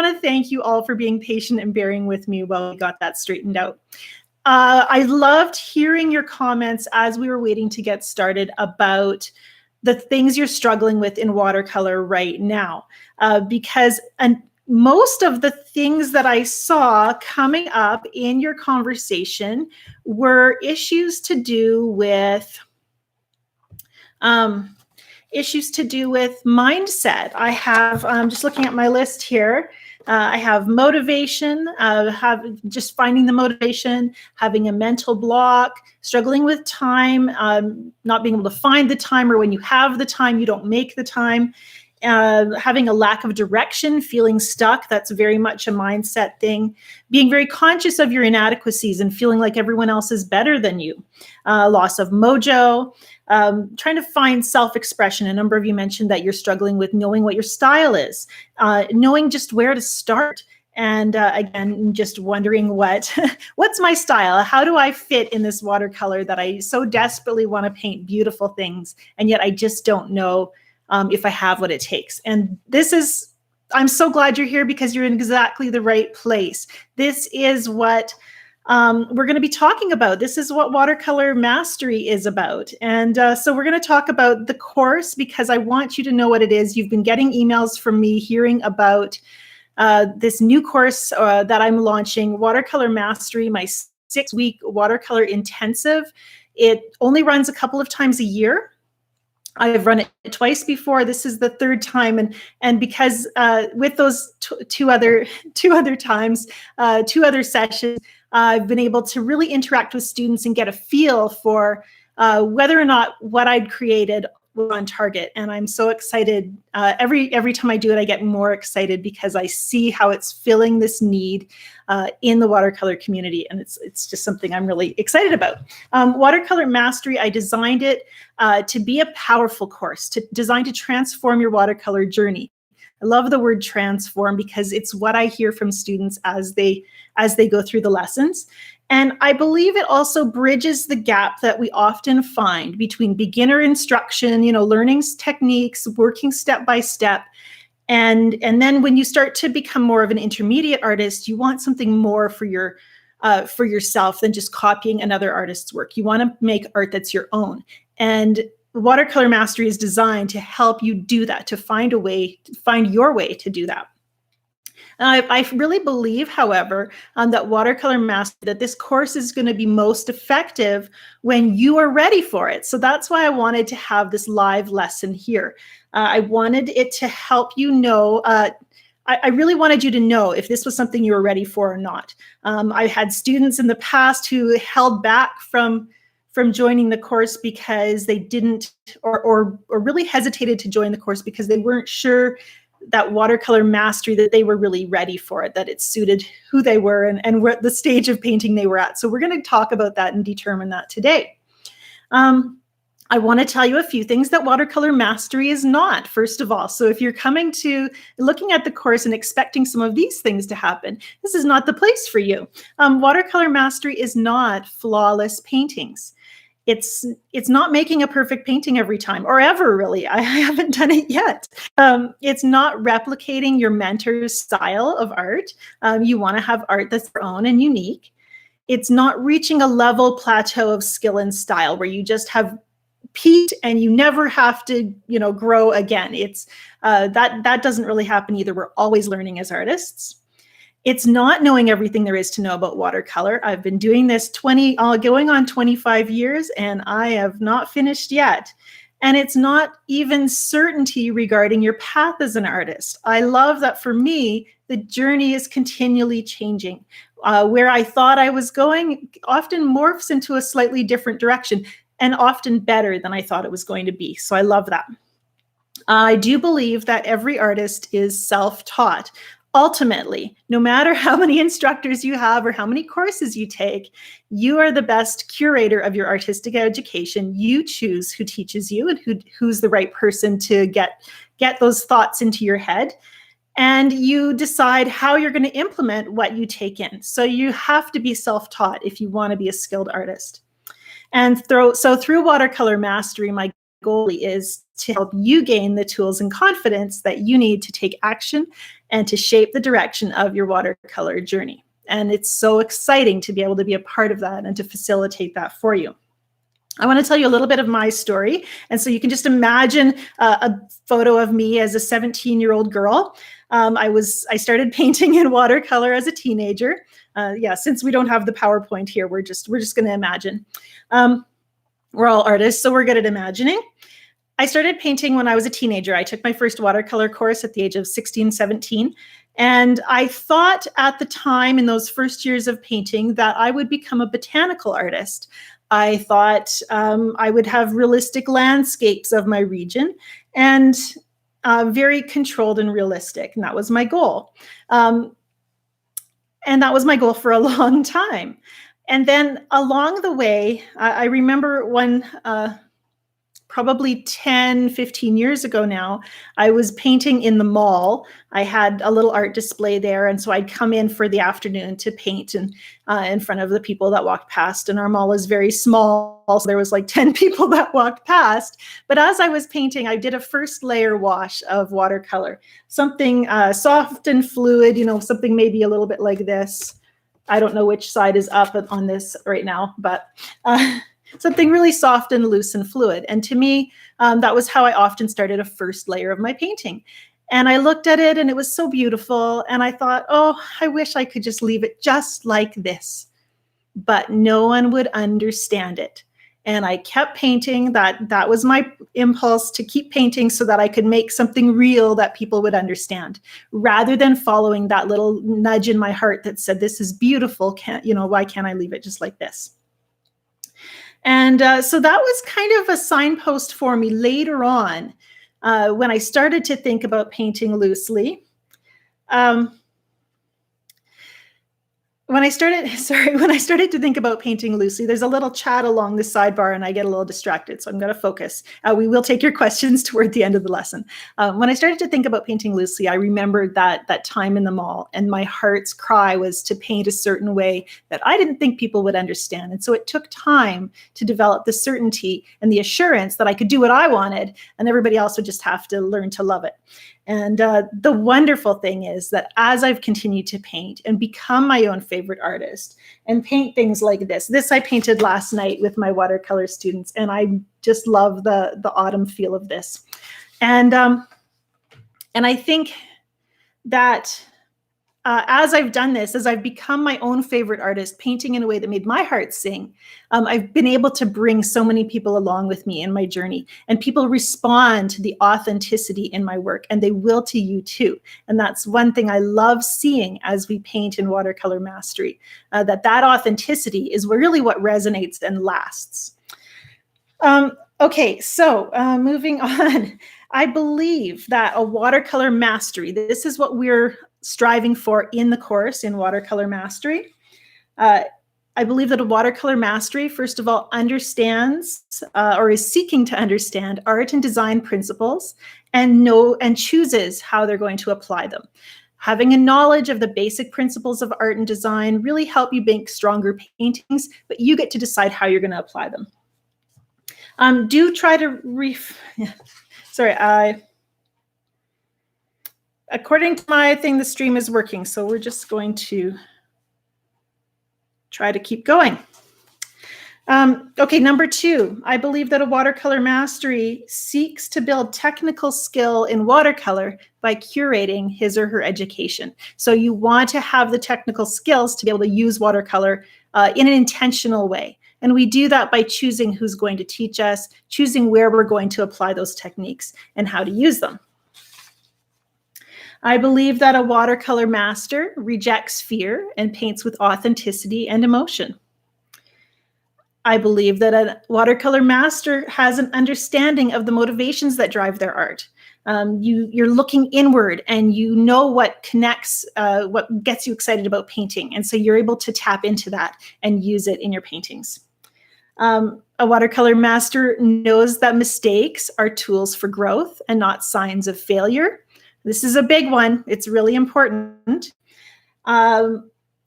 want to thank you all for being patient and bearing with me while we got that straightened out. I loved hearing your comments as we were waiting to get started about the things you're struggling with in watercolor right now, because most of the things that I saw coming up in your conversation were issues to do with mindset. I have, just looking at my list here, I have motivation, just finding the motivation, having a mental block, struggling with time, not being able to find the time, or when you have the time, you don't make the time, having a lack of direction, feeling stuck. That's very much a mindset thing. Being very conscious of your inadequacies and feeling like everyone else is better than you. Loss of mojo. Trying to find self-expression. A number of you mentioned that you're struggling with knowing what your style is, knowing just where to start. And again, just wondering what's my style? How do I fit in this watercolor that I so desperately want to paint beautiful things, and yet I just don't know if I have what it takes. And I'm so glad you're here, because you're in exactly the right place. This is what we're going to be talking about. This is what Watercolor Mastery is about. And so we're going to talk about the course, because I want you to know what it is. You've been getting emails from me hearing about this new course that I'm launching, Watercolor Mastery, my 6-week watercolor intensive. It only runs a couple of times a year. I've run it twice before. This is the third time, and because with those two other times, 2 other sessions, I've been able to really interact with students and get a feel for whether or not what I'd created was on target. And I'm so excited. Every time I do it, I get more excited, because I see how it's filling this need in the watercolor community. And it's just something I'm really excited about. Watercolor Mastery, I designed it to be a powerful course, designed to transform your watercolor journey. I love the word transform, because it's what I hear from students as they go through the lessons. And I believe it also bridges the gap that we often find between beginner instruction, learning techniques, working step by step. And then when you start to become more of an intermediate artist, you want something more for yourself than just copying another artist's work. You want to make art that's your own. And Watercolor Mastery is designed to help you do that, to find your way to do that. I really believe, however, that Watercolor Mastery, that this course is going to be most effective when you are ready for it. So that's why I wanted to have this live lesson here. I wanted it to help you know, I really wanted you to know if this was something you were ready for or not. I had students in the past who held back from joining the course because they didn't, or really hesitated to join the course because they weren't sure that Watercolor Mastery, that they were really ready for it, that it suited who they were and what the stage of painting they were at. So we're going to talk about that and determine that today. I want to tell you a few things that Watercolor Mastery is not, first of all. So if you're looking at the course and expecting some of these things to happen, this is not the place for you. Watercolor Mastery is not flawless paintings. It's not making a perfect painting every time, or ever, really. I haven't done it yet. It's not replicating your mentor's style of art. You want to have art that's your own and unique. It's not reaching a level plateau of skill and style where you just have peaked and you never have to, grow again. It's that doesn't really happen either. We're always learning as artists. It's not knowing everything there is to know about watercolor. I've been doing this going on 25 years, and I have not finished yet. And it's not even certainty regarding your path as an artist. I love that for me, the journey is continually changing. Where I thought I was going often morphs into a slightly different direction, and often better than I thought it was going to be. So I love that. I do believe that every artist is self-taught. Ultimately, no matter how many instructors you have or how many courses you take, you are the best curator of your artistic education. You choose who teaches you and who's the right person to get those thoughts into your head. And you decide how you're going to implement what you take in. So you have to be self-taught if you want to be a skilled artist. And through Watercolor Mastery, my goal is to help you gain the tools and confidence that you need to take action and to shape the direction of your watercolor journey. And it's so exciting to be able to be a part of that and to facilitate that for you. I want to tell you a little bit of my story. And so you can just imagine a photo of me as a 17-year-old girl. I started painting in watercolor as a teenager. Since we don't have the PowerPoint here, we're just going to imagine. We're all artists, so we're good at imagining. I started painting when I was a teenager. I took my first watercolor course at the age of 16, 17. And I thought at the time in those first years of painting that I would become a botanical artist. I thought I would have realistic landscapes of my region and very controlled and realistic. And that was my goal. And that was my goal for a long time. And then along the way, I remember one, probably 10, 15 years ago now, I was painting in the mall. I had a little art display there. And so I'd come in for the afternoon to paint and in front of the people that walked past. And our mall is very small. So there was like 10 people that walked past. But as I was painting, I did a first layer wash of watercolor, something soft and fluid, something maybe a little bit like this. I don't know which side is up on this right now, but something really soft and loose and fluid. And to me, that was how I often started a first layer of my painting. And I looked at it and it was so beautiful. And I thought, oh, I wish I could just leave it just like this. But no one would understand it. And I kept painting. That was my impulse, to keep painting so that I could make something real that people would understand, rather than following that little nudge in my heart that said, this is beautiful. Why can't I leave it just like this? And so that was kind of a signpost for me later on when I started to think about painting loosely. When I started to think about painting loosely, there's a little chat along the sidebar and I get a little distracted. So I'm going to focus. We will take your questions toward the end of the lesson. When I started to think about painting loosely, I remembered that time in the mall, and my heart's cry was to paint a certain way that I didn't think people would understand. And so it took time to develop the certainty and the assurance that I could do what I wanted, and everybody else would just have to learn to love it. And the wonderful thing is that as I've continued to paint and become my own favorite artist and paint things like this I painted last night with my watercolor students, and I just love the autumn feel of this. And I think that as I've done this, as I've become my own favorite artist, painting in a way that made my heart sing, I've been able to bring so many people along with me in my journey, and people respond to the authenticity in my work, and they will to you too. And that's one thing I love seeing as we paint in Watercolor Mastery, that authenticity is really what resonates and lasts. Okay, so moving on. I believe that a watercolor mastery, this is what we're striving for in the course in Watercolor Mastery. I believe that a watercolor mastery, first of all, understands or is seeking to understand art and design principles and chooses how they're going to apply them. Having a knowledge of the basic principles of art and design really help you make stronger paintings, but you get to decide how you're going to apply them. Do try to according to my thing, the stream is working, so we're just going to try to keep going. Okay, number 2, I believe that a watercolor mastery seeks to build technical skill in watercolor by curating his or her education. So you want to have the technical skills to be able to use watercolor in an intentional way. And we do that by choosing who's going to teach us, choosing where we're going to apply those techniques and how to use them. I believe that a watercolor master rejects fear and paints with authenticity and emotion. I believe that a watercolor master has an understanding of the motivations that drive their art. You're looking inward and you know what connects, what gets you excited about painting. And so you're able to tap into that and use it in your paintings. A watercolor master knows that mistakes are tools for growth and not signs of failure. This is a big one. It's really important.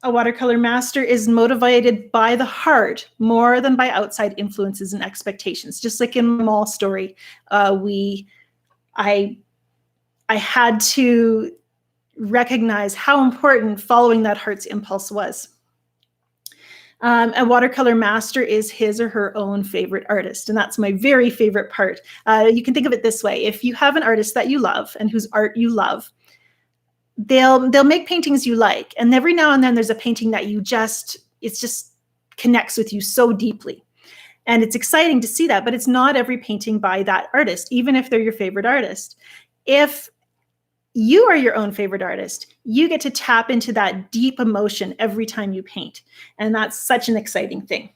a watercolor master is motivated by the heart more than by outside influences and expectations. Just like in the mall story, I had to recognize how important following that heart's impulse was. A watercolor master is his or her own favorite artist, and that's my very favorite part. You can think of it this way: if you have an artist that you love and whose art you love, they'll make paintings you like, and every now and then there's a painting that it just connects with you so deeply, and it's exciting to see that. But it's not every painting by that artist, even if they're your favorite artist. If you are your own favorite artist, you get to tap into that deep emotion every time you paint, and that's such an exciting thing.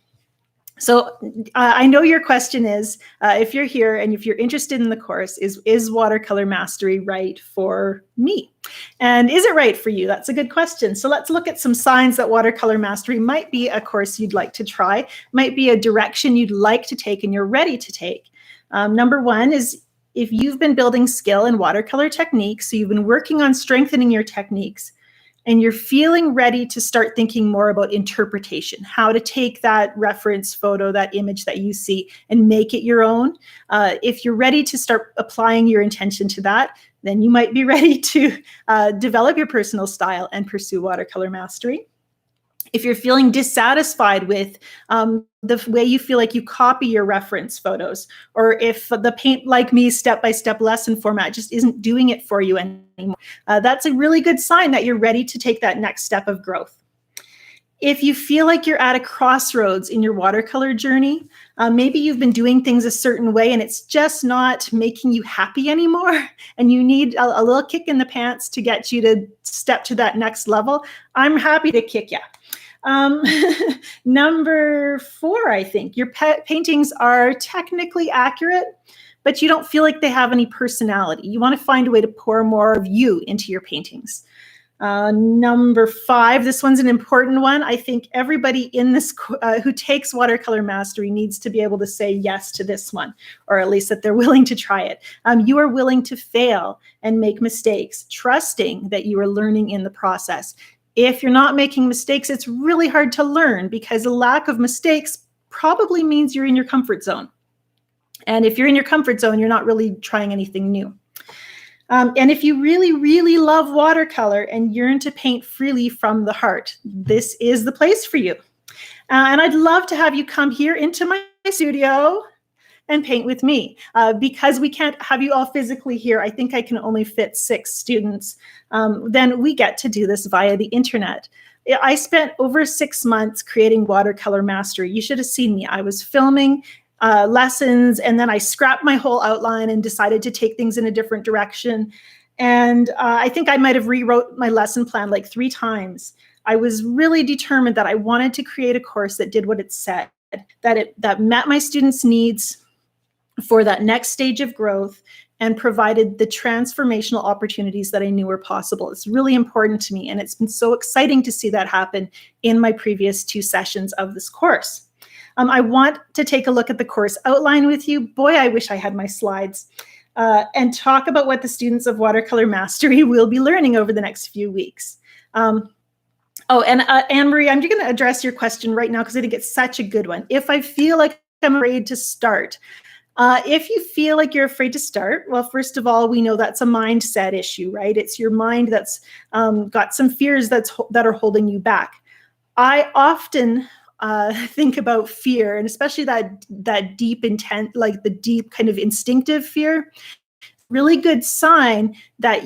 So I know your question is, if you're here and if you're interested in the course, is Watercolor Mastery right for me? And is it right for you? That's a good question. So let's look at some signs that Watercolor Mastery might be a course you'd like to try, might be a direction you'd like to take and you're ready to take. Number one is, if you've been building skill in watercolor techniques, so you've been working on strengthening your techniques, and you're feeling ready to start thinking more about interpretation, how to take that reference photo, that image that you see, and make it your own. If you're ready to start applying your intention to that, then you might be ready to develop your personal style and pursue watercolor mastery. If you're feeling dissatisfied with the way you feel like you copy your reference photos, or if the Paint Like Me step-by-step lesson format just isn't doing it for you anymore, that's a really good sign that you're ready to take that next step of growth. If you feel like you're at a crossroads in your watercolor journey, maybe you've been doing things a certain way and it's just not making you happy anymore, and you need a little kick in the pants to get you to step to that next level, I'm happy to kick you. Number 4, I think, your paintings are technically accurate, but you don't feel like they have any personality. You want to find a way to pour more of you into your paintings. Number 5, this one's an important one. I think everybody in this who takes Watercolor Mastery needs to be able to say yes to this one, or at least that they're willing to try it. You are willing to fail and make mistakes, trusting that you are learning in the process. If you're not making mistakes, it's really hard to learn, because a lack of mistakes probably means you're in your comfort zone. And if you're in your comfort zone, you're not really trying anything new. And if you really, really love watercolor and yearn to paint freely from the heart, this is the place for you. And I'd love to have you come here into my studio and paint with me. Because we can't have you all physically here, I think I can only fit 6 students. Then we get to do this via the internet. I spent over 6 months creating Watercolor Mastery. You should have seen me. I was filming lessons, and then I scrapped my whole outline and decided to take things in a different direction. And I think I might have rewrote my lesson plan like 3 times. I was really determined that I wanted to create a course that did what it said, that met my students' needs for that next stage of growth and provided the transformational opportunities that I knew were possible. It's really important to me, and it's been so exciting to see that happen in my previous 2 sessions of this course. I want to take a look at the course outline with you. Boy, I wish I had my slides. And talk about what the students of Watercolor Mastery will be learning over the next few weeks. Anne-Marie, I'm going to address your question right now because I think it's such a good one. If I feel like I'm afraid to start, if you feel like you're afraid to start, well, first of all, we know that's a mindset issue, right? It's your mind that's got some fears that are holding you back. I often think about fear, and especially that deep intent, like the deep kind of instinctive fear. Really good sign that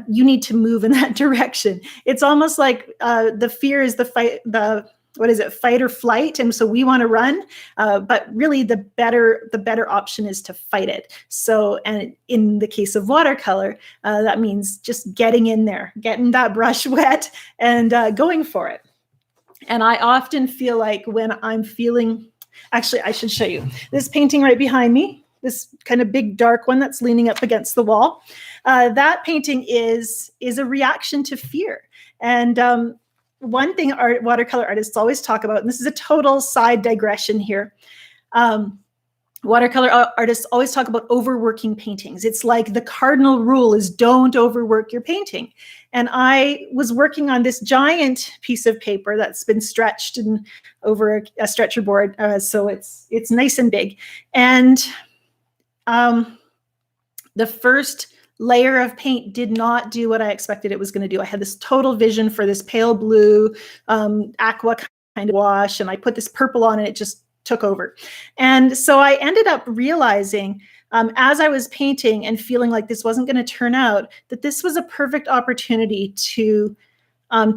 you need to move in that direction. It's almost like the fear is fight or flight, and so we want to run, but really the better option is to fight it. So, and in the case of watercolor, that means just getting in there, getting that brush wet, and going for it. And I often feel like when I'm feeling, actually, I should show you this painting right behind me, this kind of big dark one that's leaning up against the wall. That painting is a reaction to fear. And one thing watercolor artists always talk about, and this is a total side digression here, watercolor artists always talk about overworking paintings. It's like the cardinal rule is don't overwork your painting. And I was working on this giant piece of paper that's been stretched and over a stretcher board, so it's nice and big. And the first layer of paint did not do what I expected it was going to do. I had this total vision for this pale blue aqua kind of wash, and I put this purple on and it just took over. And so I ended up realizing as I was painting and feeling like this wasn't going to turn out, that this was a perfect opportunity to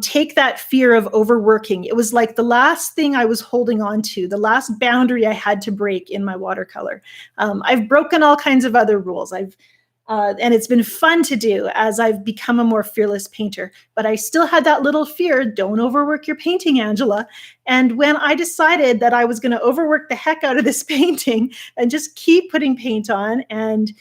take that fear of overworking. It was like the last thing I was holding on to, the last boundary I had to break in my watercolor. I've broken all kinds of other rules. And it's been fun to do as I've become a more fearless painter. But I still had that little fear, don't overwork your painting, Angela. And when I decided that I was going to overwork the heck out of this painting and just keep putting paint on and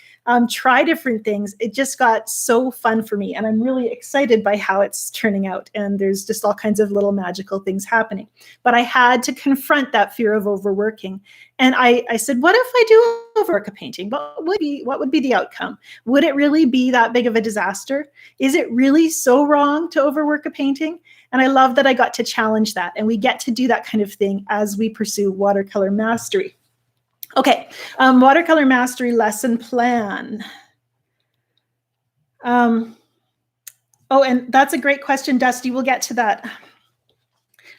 try different things, it just got so fun for me. And I'm really excited by how it's turning out. And there's just all kinds of little magical things happening. But I had to confront that fear of overworking. And I said, what if I do overwork a painting? What would be the outcome? Would it really be that big of a disaster? Is it really so wrong to overwork a painting? And I love that I got to challenge that. And we get to do that kind of thing as we pursue watercolor mastery. Okay, watercolor mastery lesson plan. Oh, and that's a great question, Dusty. We'll get to that.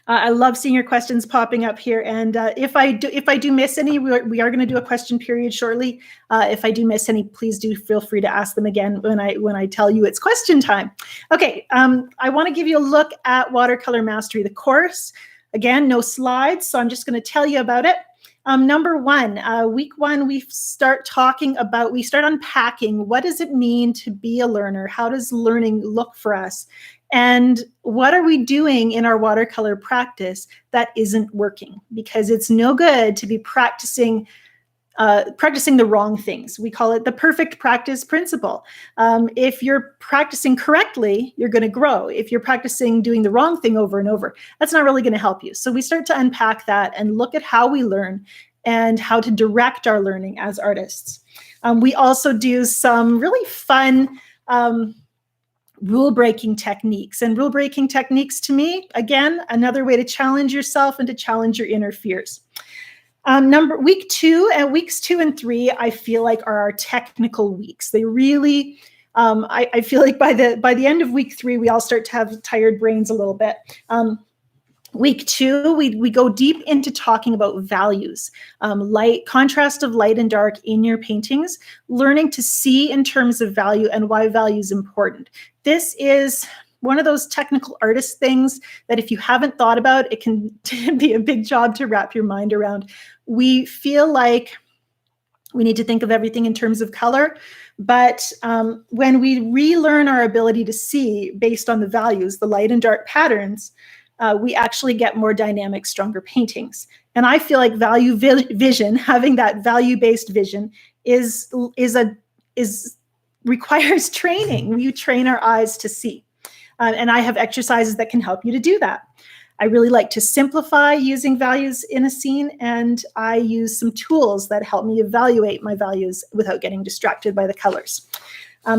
I love seeing your questions popping up here. And if I do miss any, we are going to do a question period shortly. If I do miss any, please do feel free to ask them again when I tell you it's question time. Okay, I want to give you a look at Watercolor Mastery, the course. Again, no slides, so I'm just going to tell you about it. Number one, week one, we start unpacking what does it mean to be a learner? How does learning look for us? And what are we doing in our watercolor practice that isn't working? Because it's no good to be practicing the wrong things. We call it the perfect practice principle. If you're practicing correctly, you're going to grow. If you're practicing doing the wrong thing over and over, that's not really going to help you. So we start to unpack that and look at how we learn and how to direct our learning as artists. We also do some really fun rule-breaking techniques. And rule-breaking techniques, to me, again, another way to challenge yourself and to challenge your inner fears. Weeks 2 and 3, I feel like are our technical weeks. They really, I feel like by the end of week 3, we all start to have tired brains a little bit. Week 2, we go deep into talking about values, contrast of light and dark in your paintings, learning to see in terms of value and why value is important. This is one of those technical artist things that if you haven't thought about, it can be a big job to wrap your mind around. We feel like we need to think of everything in terms of color, but when we relearn our ability to see based on the values, the light and dark patterns, we actually get more dynamic, stronger paintings. And I feel like value vision, having that value-based vision, requires training. You train our eyes to see. And I have exercises that can help you to do that. I really like to simplify using values in a scene, and I use some tools that help me evaluate my values without getting distracted by the colors.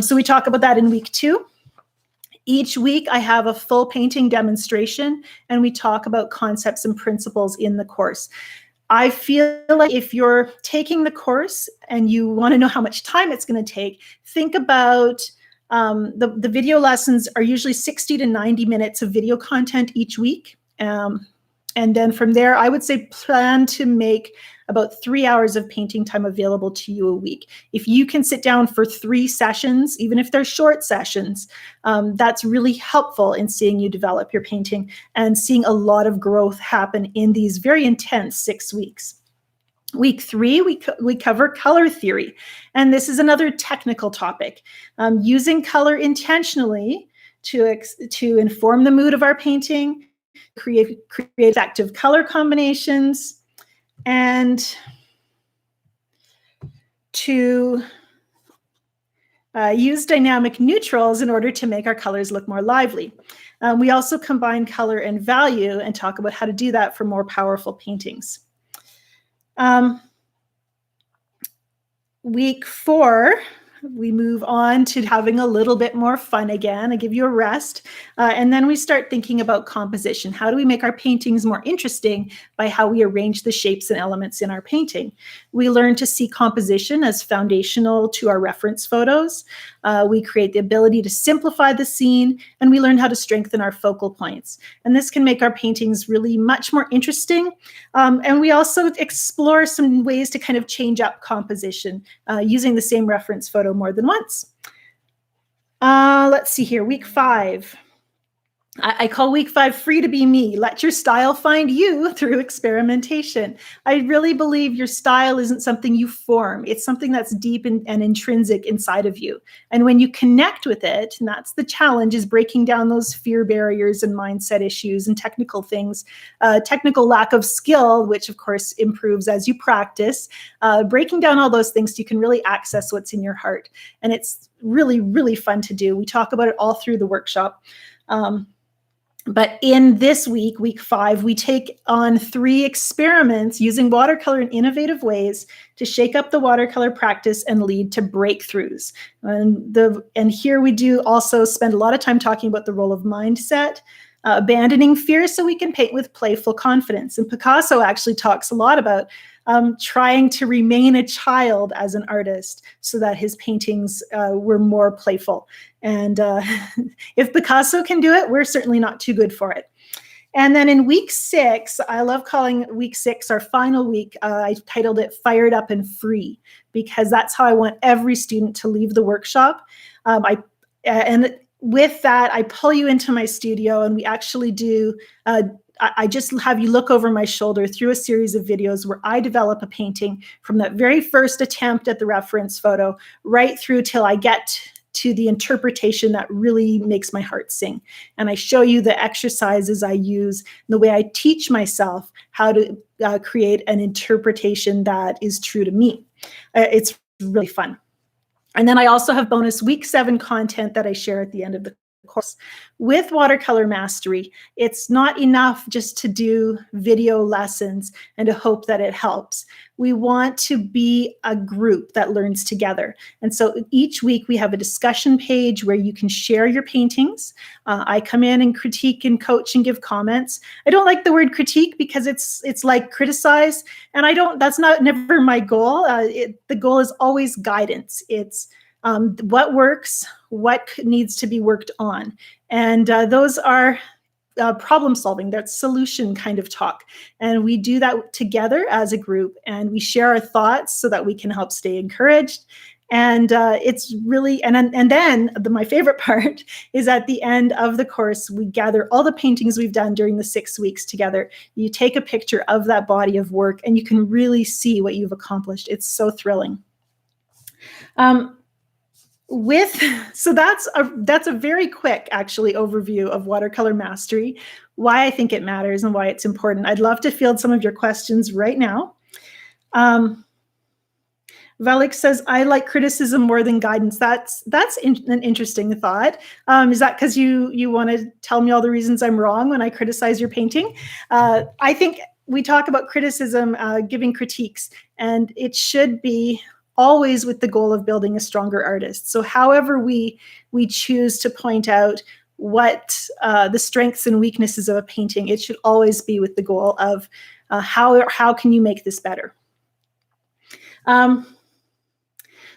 So we talk about that in week 2. Each week I have a full painting demonstration, and we talk about concepts and principles in the course. I feel like if you're taking the course and you want to know how much time it's going to take, think about the video lessons are usually 60 to 90 minutes of video content each week. And then from there, I would say plan to make about 3 hours of painting time available to you a week. If you can sit down for 3 sessions, even if they're short sessions, that's really helpful in seeing you develop your painting and seeing a lot of growth happen in these very intense 6 weeks. Week 3, we cover color theory. And this is another technical topic. Using color intentionally to inform the mood of our painting, create effective color combinations, and to use dynamic neutrals in order to make our colors look more lively. We also combine color and value and talk about how to do that for more powerful paintings. Week 4, we move on to having a little bit more fun again. I give you a rest. And then we start thinking about composition. How do we make our paintings more interesting by how we arrange the shapes and elements in our painting? We learn to see composition as foundational to our reference photos. We create the ability to simplify the scene, and we learn how to strengthen our focal points. And this can make our paintings really much more interesting. And we also explore some ways to kind of change up composition using the same reference photo more than once. Let's see here, week 5. I call week 5 free to be me. Let your style find you through experimentation. I really believe your style isn't something you form. It's something that's deep and intrinsic inside of you. And when you connect with it, and that's the challenge, is breaking down those fear barriers and mindset issues and technical things, technical lack of skill, which of course improves as you practice, breaking down all those things so you can really access what's in your heart. And it's really, really fun to do. We talk about it all through the workshop. But in this week, week 5, we take on 3 experiments using watercolor in innovative ways to shake up the watercolor practice and lead to breakthroughs. And here we do also spend a lot of time talking about the role of mindset, abandoning fear so we can paint with playful confidence. And Picasso actually talks a lot about trying to remain a child as an artist so that his paintings were more playful. And if Picasso can do it, we're certainly not too good for it. And then in week 6, I love calling week 6 our final week. I titled it Fired Up and Free, because that's how I want every student to leave the workshop. And with that, I pull you into my studio and we actually do I just have you look over my shoulder through a series of videos where I develop a painting from that very first attempt at the reference photo right through till I get to the interpretation that really makes my heart sing. And I show you the exercises I use, the way I teach myself how to create an interpretation that is true to me. It's really fun. And then I also have bonus week 7 content that I share at the end of the course. With Watercolor Mastery, it's not enough just to do video lessons and to hope that it helps. We want to be a group that learns together. And so each week we have a discussion page where you can share your paintings. I come in and critique and coach and give comments. I don't like the word critique because it's like criticize, and that's never my goal. The goal is always guidance. It's what works, what needs to be worked on. And those are problem solving, that's solution kind of talk. And we do that together as a group, and we share our thoughts so that we can help stay encouraged. And it's really, and then my favorite part is at the end of the course, we gather all the paintings we've done during the 6 weeks together. You take a picture of that body of work and you can really see what you've accomplished. It's so thrilling. So that's a very quick actually overview of Watercolor Mastery, why I think it matters and why it's important. I'd love to field some of your questions right now. Velik says, I like criticism more than guidance. That's an interesting thought. Is that because you want to tell me all the reasons I'm wrong when I criticize your painting? I think we talk about criticism, giving critiques, and it should be always with the goal of building a stronger artist. So however we choose to point out what the strengths and weaknesses of a painting, it should always be with the goal of how can you make this better?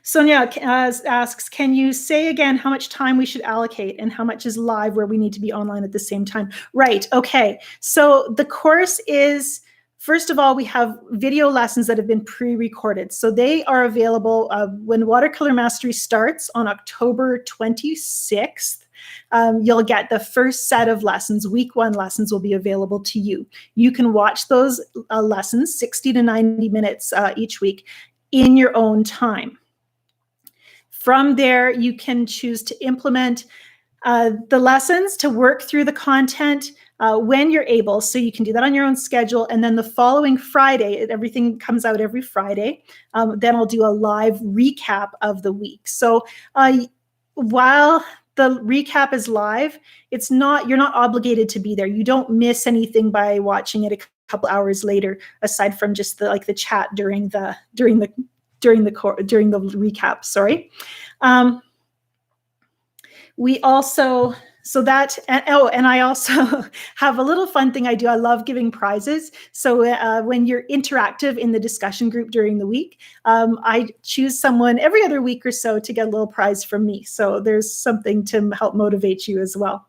Sonia asks, can you say again how much time we should allocate and how much is live where we need to be online at the same time? Right, okay. So the course is, first of all, we have video lessons that have been pre-recorded. So they are available when Watercolor Mastery starts on October 26th. You'll get the first set of lessons. Week 1 lessons will be available to you. You can watch those lessons, 60 to 90 minutes each week, in your own time. From there, you can choose to implement the lessons, to work through the content when you're able. So you can do that on your own schedule. And then the following Friday, everything comes out every Friday. Then I'll do a live recap of the week. So while the recap is live, you're not obligated to be there. You don't miss anything by watching it a couple hours later, aside from just the chat during the during the recap. Sorry. We also, so that, and I also have a little fun thing I do. I love giving prizes. So when you're interactive in the discussion group during the week, I choose someone every other week or so to get a little prize from me. So there's something to help motivate you as well.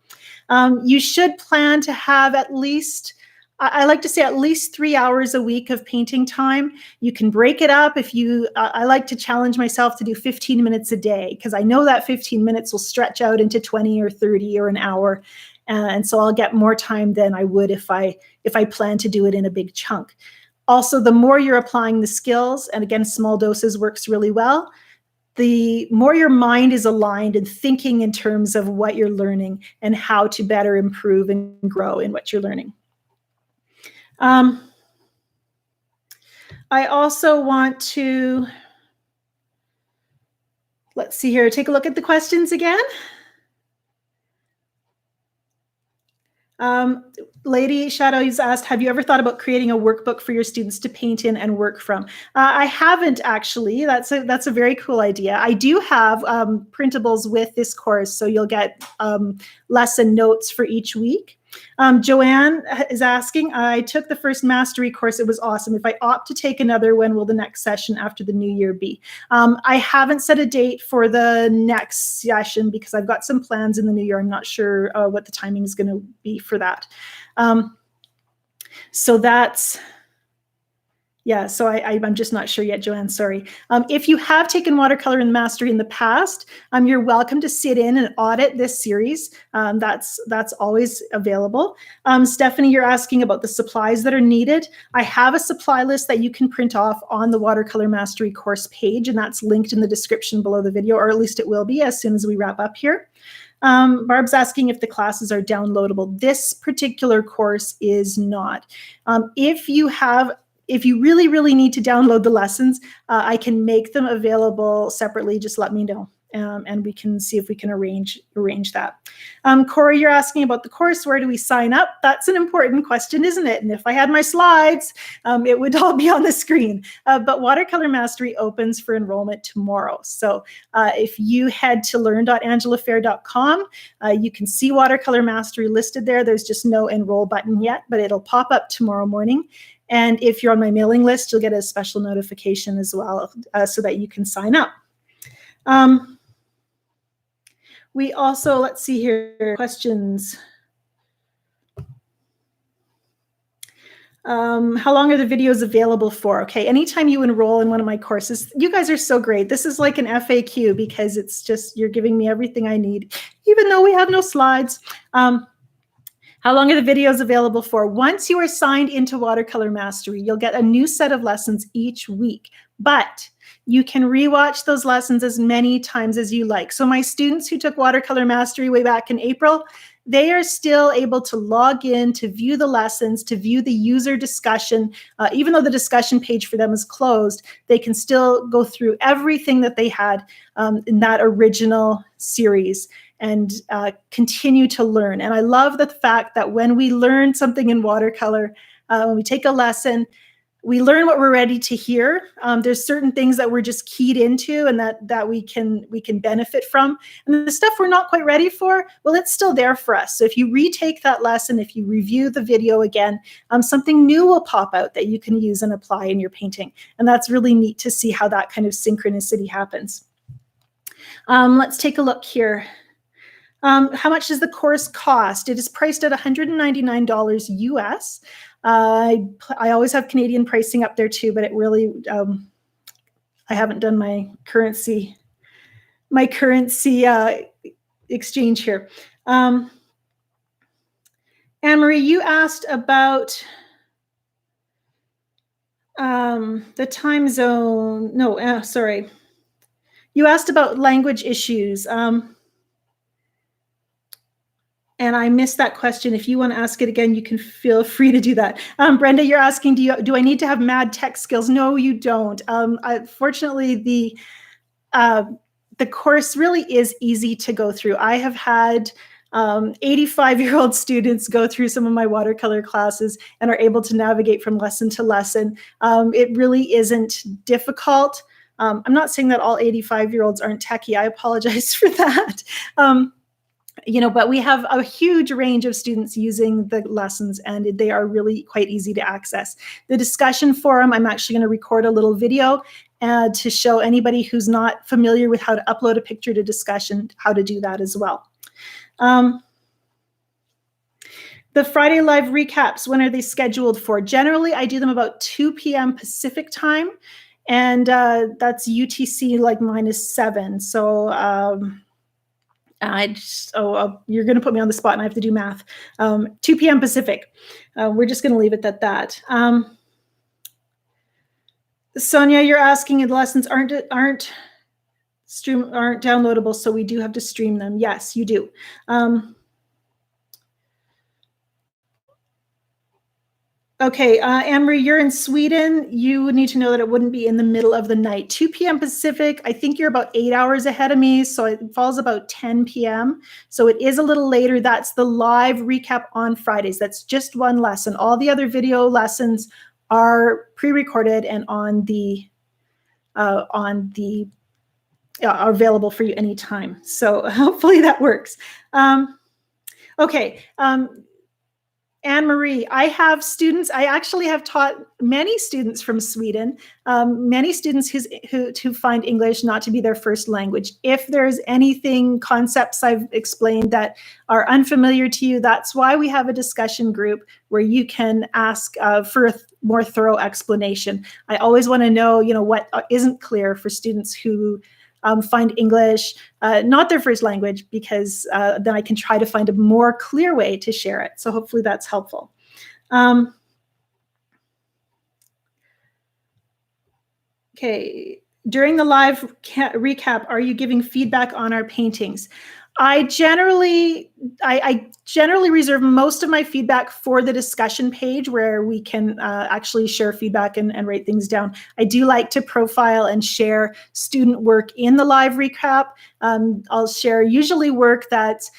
You should plan to have at least, I like to say, at least 3 hours a week of painting time. You can break it up if you, I like to challenge myself to do 15 minutes a day, because I know that 15 minutes will stretch out into 20 or 30 or an hour. And so I'll get more time than I would if I plan to do it in a big chunk. Also, the more you're applying the skills, and again, small doses works really well, the more your mind is aligned and thinking in terms of what you're learning and how to better improve and grow in what you're learning. I also want to, let's see here, take a look at the questions again. Lady Shadows asked, have you ever thought about creating a workbook for your students to paint in and work from? I haven't actually. That's a very cool idea. I do have printables with this course, so you'll get lesson notes for each week. Joanne is asking, I took the first mastery course. It was awesome. If I opt to take another, when will the next session after the new year be? I haven't set a date for the next session because I've got some plans in the new year. I'm not sure what the timing is going to be for that. So that's, yeah, so I'm just not sure yet, Joanne, sorry. If you have taken Watercolor Mastery in the past, you're welcome to sit in and audit this series. That's always available. Stephanie, you're asking about the supplies that are needed. I have a supply list that you can print off on the Watercolor Mastery course page, and that's linked in the description below the video, or at least it will be as soon as we wrap up here. Barb's asking if the classes are downloadable. This particular course is not. If you really, really need to download the lessons, I can make them available separately. Just let me know, and we can see if we can arrange that. Corey, you're asking about the course. Where do we sign up? That's an important question, isn't it? And if I had my slides, it would all be on the screen. But Watercolor Mastery opens for enrollment tomorrow. So if you head to learn.angelafair.com, you can see Watercolor Mastery listed there. There's just no enroll button yet, but it'll pop up tomorrow morning. And if you're on my mailing list, you'll get a special notification as well, so that you can sign up. We also, let's see here, questions. How long are the videos available for? Okay, anytime you enroll in one of my courses, you guys are so great. This is like an FAQ because it's just, you're giving me everything I need, even though we have no slides. How long are the videos available for? Once you are signed into Watercolor Mastery, you'll get a new set of lessons each week, but you can rewatch those lessons as many times as you like. So my students who took Watercolor Mastery way back in April, they are still able to log in to view the lessons, to view the user discussion. Even though the discussion page for them is closed, they can still go through everything that they had in that original series and continue to learn. And I love the fact that when we learn something in watercolor, when we take a lesson, we learn what we're ready to hear. There's certain things that we're just keyed into and that we can benefit from. And the stuff we're not quite ready for, well, it's still there for us. So if you retake that lesson, if you review the video again, something new will pop out that you can use and apply in your painting. And that's really neat to see how that kind of synchronicity happens. Let's take a look here. How much does the course cost? It is priced at $199 US. I always have Canadian pricing up there too, but it really, I haven't done my currency exchange here. Anne-Marie, you asked about the time zone. No, sorry. You asked about language issues. And I missed that question. If you want to ask it again, you can feel free to do that. Brenda, you're asking, do I need to have mad tech skills? No, you don't. Fortunately, the course really is easy to go through. I have had 85-year-old students go through some of my watercolor classes and are able to navigate from lesson to lesson. It really isn't difficult. I'm not saying that all 85-year-olds aren't techie. I apologize for that. But we have a huge range of students using the lessons, and they are really quite easy to access. The discussion forum, I'm actually going to record a little video to show anybody who's not familiar with how to upload a picture to discussion, how to do that as well. The Friday live recaps, when are they scheduled for? Generally, I do them about 2 p.m. Pacific time, and that's UTC like -7. So you're going to put me on the spot and I have to do math. 2 p.m. Pacific. We're just going to leave it at that. Sonia, you're asking if the lessons aren't downloadable, so we do have to stream them. Yes, you do. Okay, Anne-Marie, you're in Sweden. You would need to know that it wouldn't be in the middle of the night. 2 p.m. Pacific, I think you're about 8 hours ahead of me, so it falls about 10 p.m. So it is a little later. That's the live recap on Fridays. That's just one lesson. All the other video lessons are pre-recorded and are available for you anytime. So hopefully that works. Okay. Anne-Marie, I have students, I actually have taught many students from Sweden, many students who find English not to be their first language. If there's concepts I've explained that are unfamiliar to you, that's why we have a discussion group where you can ask for a more thorough explanation. I always want to know, what isn't clear for students who find English not their first language, because then I can try to find a more clear way to share it. So hopefully that's helpful. Okay, during the live recap, are you giving feedback on our paintings? I generally reserve most of my feedback for the discussion page where we can actually share feedback and write things down. I do like to profile and share student work in the live recap. I'll share usually work that's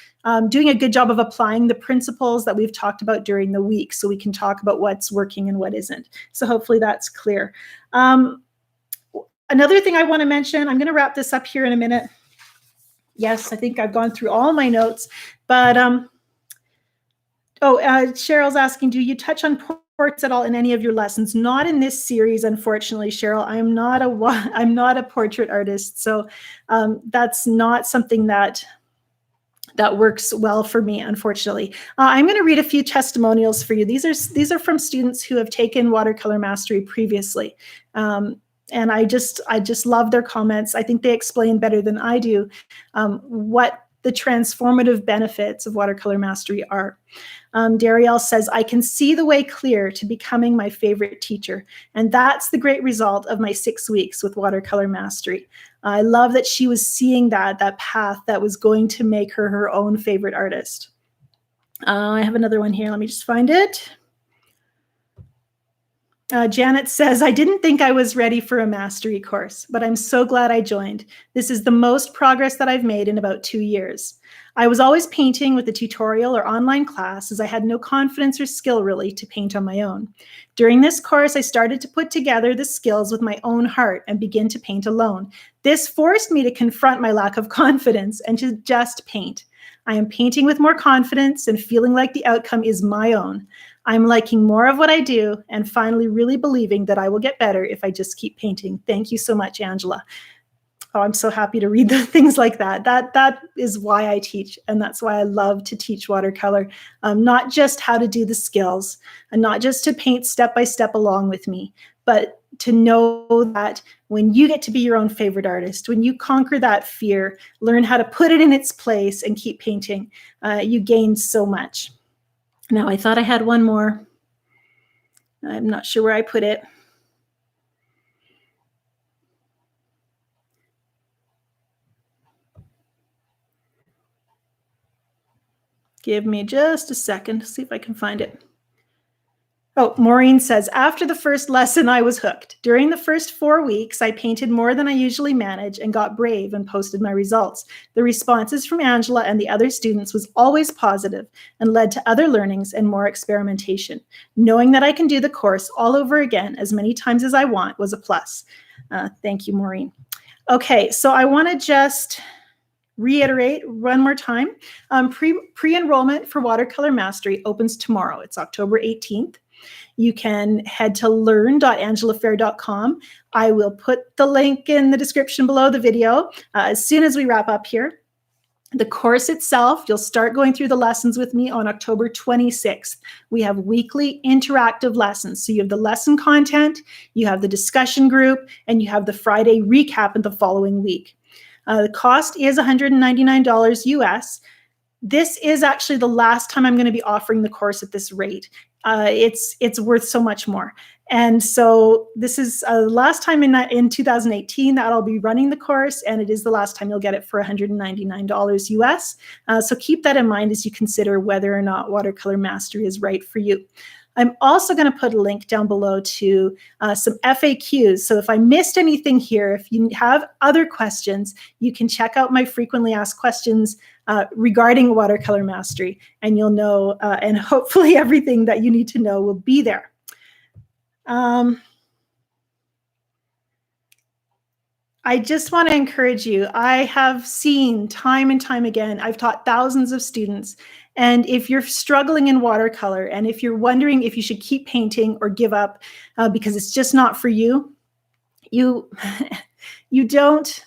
doing a good job of applying the principles that we've talked about during the week, so we can talk about what's working and what isn't. So hopefully that's clear. Another thing I want to mention, I'm going to wrap this up here in a minute. Yes, I think I've gone through all my notes, but Cheryl's asking, do you touch on portraits at all in any of your lessons? Not in this series, unfortunately, Cheryl. I'm not a portrait artist, so that's not something that works well for me, unfortunately. I'm going to read a few testimonials for you. These are from students who have taken Watercolor Mastery previously. And I just love their comments. I think they explain better than I do what the transformative benefits of Watercolor Mastery are. Darielle says, I can see the way clear to becoming my favorite teacher. And that's the great result of my 6 weeks with Watercolor Mastery. I love that she was seeing that path that was going to make her her own favorite artist. I have another one here. Let me just find it. Janet says, I didn't think I was ready for a mastery course, but I'm so glad I joined. This is the most progress that I've made in about 2 years. I was always painting with a tutorial or online class, as I had no confidence or skill really to paint on my own. During this course, I started to put together the skills with my own heart and begin to paint alone. This forced me to confront my lack of confidence and to just paint. I am painting with more confidence and feeling like the outcome is my own. I'm liking more of what I do and finally really believing that I will get better if I just keep painting. Thank you so much, Angela. Oh, I'm so happy to read the things like that. That is why I teach, and that's why I love to teach watercolor. Not just how to do the skills, and not just to paint step by step along with me, but to know that when you get to be your own favorite artist, when you conquer that fear, learn how to put it in its place and keep painting, you gain so much. Now, I thought I had one more. I'm not sure where I put it. Give me just a second to see if I can find it. Oh, Maureen says, after the first lesson, I was hooked. During the first 4 weeks, I painted more than I usually manage and got brave and posted my results. The responses from Angela and the other students was always positive and led to other learnings and more experimentation. Knowing that I can do the course all over again as many times as I want was a plus. Thank you, Maureen. Okay, so I want to just reiterate one more time. Pre-enrollment for Watercolor Mastery opens tomorrow. It's October 18th. You can head to learn.angelafair.com. I will put the link in the description below the video as soon as we wrap up here. The course itself, you'll start going through the lessons with me on October 26th. We have weekly interactive lessons. So you have the lesson content, you have the discussion group, and you have the Friday recap in the following week. The cost is $199 US. This is actually the last time I'm going to be offering the course at this rate. It's worth so much more. And so this is the last time in 2018 that I'll be running the course, and it is the last time you'll get it for $199 US. So keep that in mind as you consider whether or not Watercolor Mastery is right for you. I'm also going to put a link down below to some FAQs. So if I missed anything here, if you have other questions, you can check out my frequently asked questions regarding Watercolor Mastery, and you'll know, and hopefully everything that you need to know will be there. I just want to encourage you. I have seen time and time again, I've taught thousands of students, and if you're struggling in watercolor, and if you're wondering if you should keep painting or give up because it's just not for you, you don't,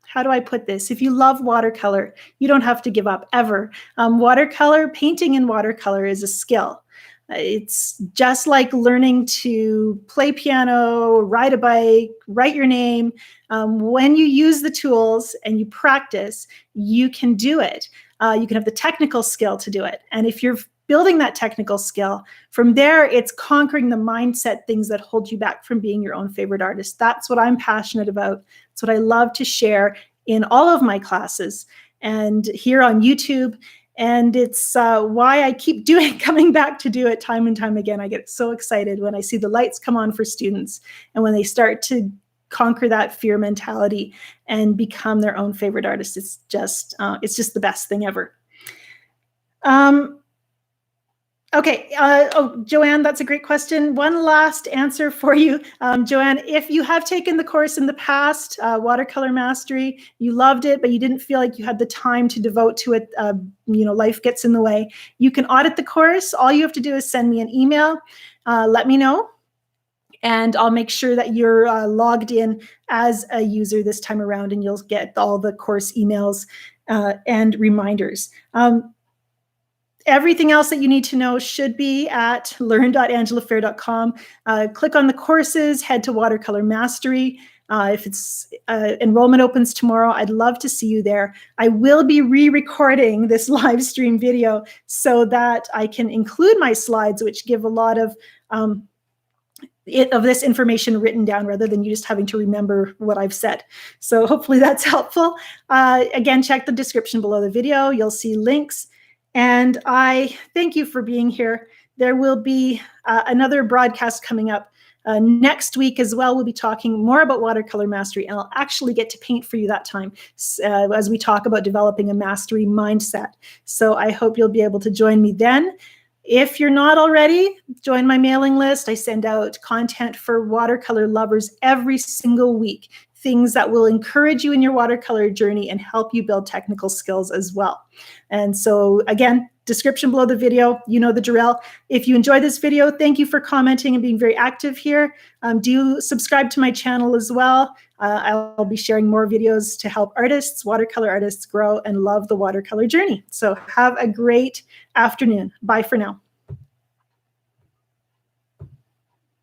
how do I put this? If you love watercolor, you don't have to give up ever. Painting in watercolor is a skill. It's just like learning to play piano, ride a bike, write your name. When you use the tools and you practice, you can do it. You can have the technical skill to do it. And if you're building that technical skill, from there, it's conquering the mindset things that hold you back from being your own favorite artist. That's what I'm passionate about. It's what I love to share in all of my classes and here on YouTube. And it's why I keep coming back to do it time and time again. I get so excited when I see the lights come on for students and when they start to conquer that fear mentality and become their own favorite artist. It's just the best thing ever. Okay, Joanne, that's a great question. One last answer for you, Joanne. If you have taken the course in the past, Watercolor Mastery, you loved it, but you didn't feel like you had the time to devote to it, life gets in the way, you can audit the course. All you have to do is send me an email, let me know, and I'll make sure that you're logged in as a user this time around, and you'll get all the course emails and reminders. Everything else that you need to know should be at learn.angelafair.com. Click on the courses, head to Watercolor Mastery. If it's enrollment opens tomorrow, I'd love to see you there. I will be re-recording this live stream video so that I can include my slides, which give a lot of this information written down rather than you just having to remember what I've said. So hopefully that's helpful. Again, check the description below the video. You'll see links. And I thank you for being here. There will be another broadcast coming up next week as well. We'll be talking more about Watercolor Mastery, and I'll actually get to paint for you that time as we talk about developing a mastery mindset. So I hope you'll be able to join me then. If you're not already, join my mailing list. I send out content for watercolor lovers every single week, things that will encourage you in your watercolor journey and help you build technical skills as well. And so again, description below the video, you know the drill. If you enjoyed this video, thank you for commenting and being very active here. Do subscribe to my channel as well. I'll be sharing more videos to help artists, watercolor artists, grow and love the watercolor journey. So have a great afternoon. Bye for now.